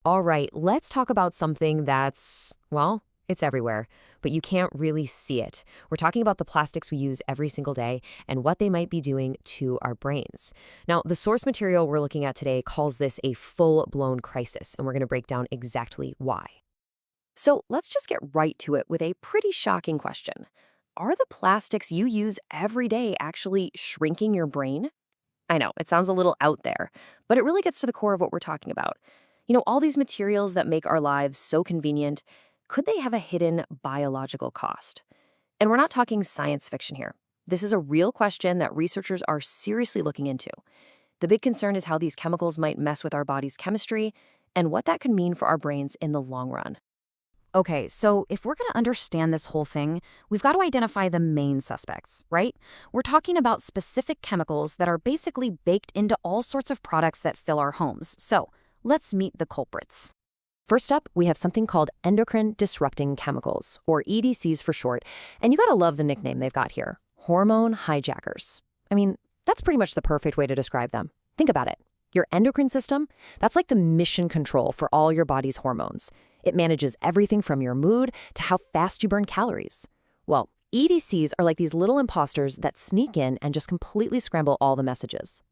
All right, let's talk about something that's, well, it's everywhere, but you can't really see it. We're talking about the plastics we use every single day and what they might be doing to our brains. Now, the source material we're looking at today calls this a full-blown crisis, and we're going to break down exactly why. So let's just get right to it with a pretty shocking question. Are the plastics you use every day actually shrinking your brain? I know, it sounds a little out there, but it really gets to the core of what we're talking about. All these materials that make our lives so convenient, could they have a hidden biological cost? And we're not talking science fiction here. This is a real question that researchers are seriously looking into. The big concern is how these chemicals might mess with our body's chemistry and what that could mean for our brains in the long run. Okay, so if we're going to understand this whole thing, we've got to identify the main suspects, right? We're talking about specific chemicals that are basically baked into all sorts of products that fill our homes. So let's meet the culprits. First up, we have something called endocrine disrupting chemicals, or EDCs for short, and you gotta love the nickname they've got here, hormone hijackers. I mean, that's pretty much the perfect way to describe them. Think about it. Your endocrine system, that's like the mission control for all your body's hormones. It manages everything from your mood to how fast you burn calories. Well, EDCs are like these little imposters that sneak in and just completely scramble all the messages.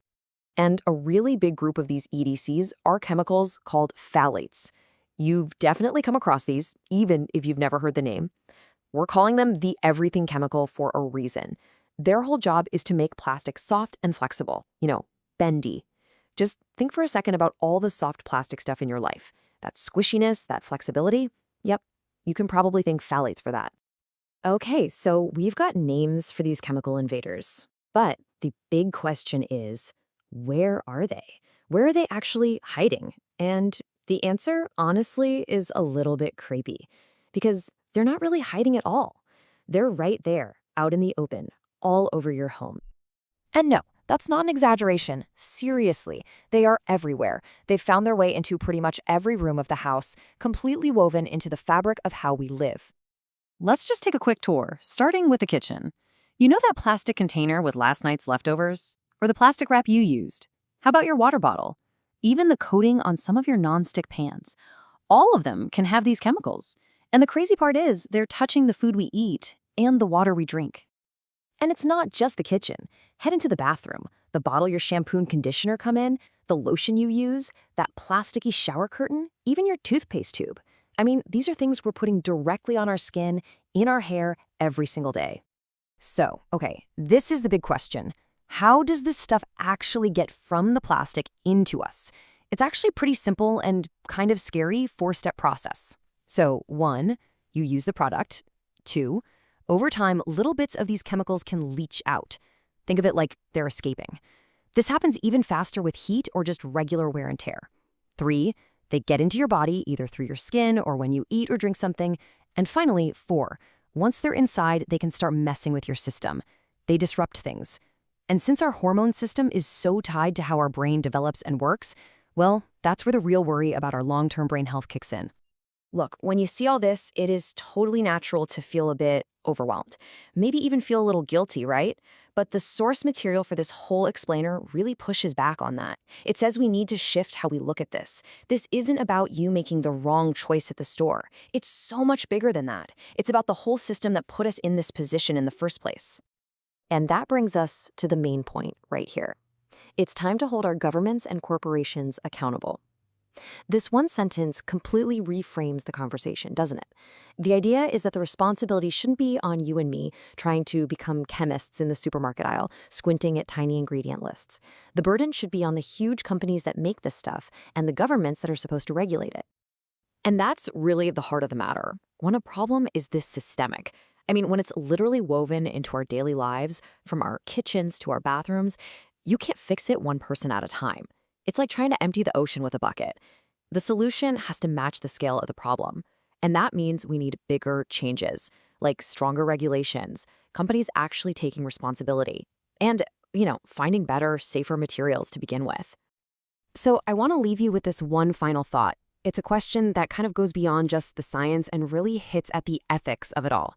And a really big group of these EDCs are chemicals called phthalates. You've definitely come across these, even if you've never heard the name. We're calling them the everything chemical for a reason. Their whole job is to make plastic soft and flexible, bendy. Just think for a second about all the soft plastic stuff in your life. That squishiness, that flexibility. Yep, you can probably thank phthalates for that. Okay, so we've got names for these chemical invaders. But the big question is, where are they? Where are they actually hiding? And the answer, honestly, is a little bit creepy. Because they're not really hiding at all. They're right there, out in the open, all over your home. And no, that's not an exaggeration. Seriously, they are everywhere. They've found their way into pretty much every room of the house, completely woven into the fabric of how we live. Let's just take a quick tour, starting with the kitchen. You know that plastic container with last night's leftovers? Or the plastic wrap you used? How about your water bottle? Even the coating on some of your nonstick pans. All of them can have these chemicals. And the crazy part is, they're touching the food we eat and the water we drink. And it's not just the kitchen. Head into the bathroom. The bottle your shampoo and conditioner come in, the lotion you use, that plasticky shower curtain, even your toothpaste tube. I mean, these are things we're putting directly on our skin, in our hair, every single day. So, okay, this is the big question. How does this stuff actually get from the plastic into us? It's actually pretty simple and kind of scary four-step process. So, 1, you use the product. 2, over time, little bits of these chemicals can leach out. Think of it like they're escaping. This happens even faster with heat or just regular wear and tear. 3, they get into your body either through your skin or when you eat or drink something. And finally, 4, once they're inside, they can start messing with your system. They disrupt things. And since our hormone system is so tied to how our brain develops and works, well, that's where the real worry about our long-term brain health kicks in. Look, when you see all this, it is totally natural to feel a bit overwhelmed. Maybe even feel a little guilty, right? But the source material for this whole explainer really pushes back on that. It says we need to shift how we look at this. This isn't about you making the wrong choice at the store. It's so much bigger than that. It's about the whole system that put us in this position in the first place. And that brings us to the main point right here. It's time to hold our governments and corporations accountable. This one sentence completely reframes the conversation, doesn't it? The idea is that the responsibility shouldn't be on you and me trying to become chemists in the supermarket aisle, squinting at tiny ingredient lists. The burden should be on the huge companies that make this stuff and the governments that are supposed to regulate it. And that's really the heart of the matter. When a problem is this systemic, I mean, when it's literally woven into our daily lives, from our kitchens to our bathrooms, you can't fix it one person at a time. It's like trying to empty the ocean with a bucket. The solution has to match the scale of the problem. And that means we need bigger changes, like stronger regulations, companies actually taking responsibility, and, finding better, safer materials to begin with. So I want to leave you with this one final thought. It's a question that kind of goes beyond just the science and really hits at the ethics of it all.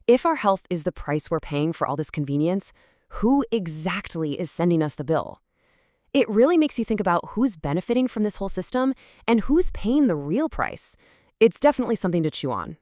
If our health is the price we're paying for all this convenience, who exactly is sending us the bill? It really makes you think about who's benefiting from this whole system and who's paying the real price. It's definitely something to chew on.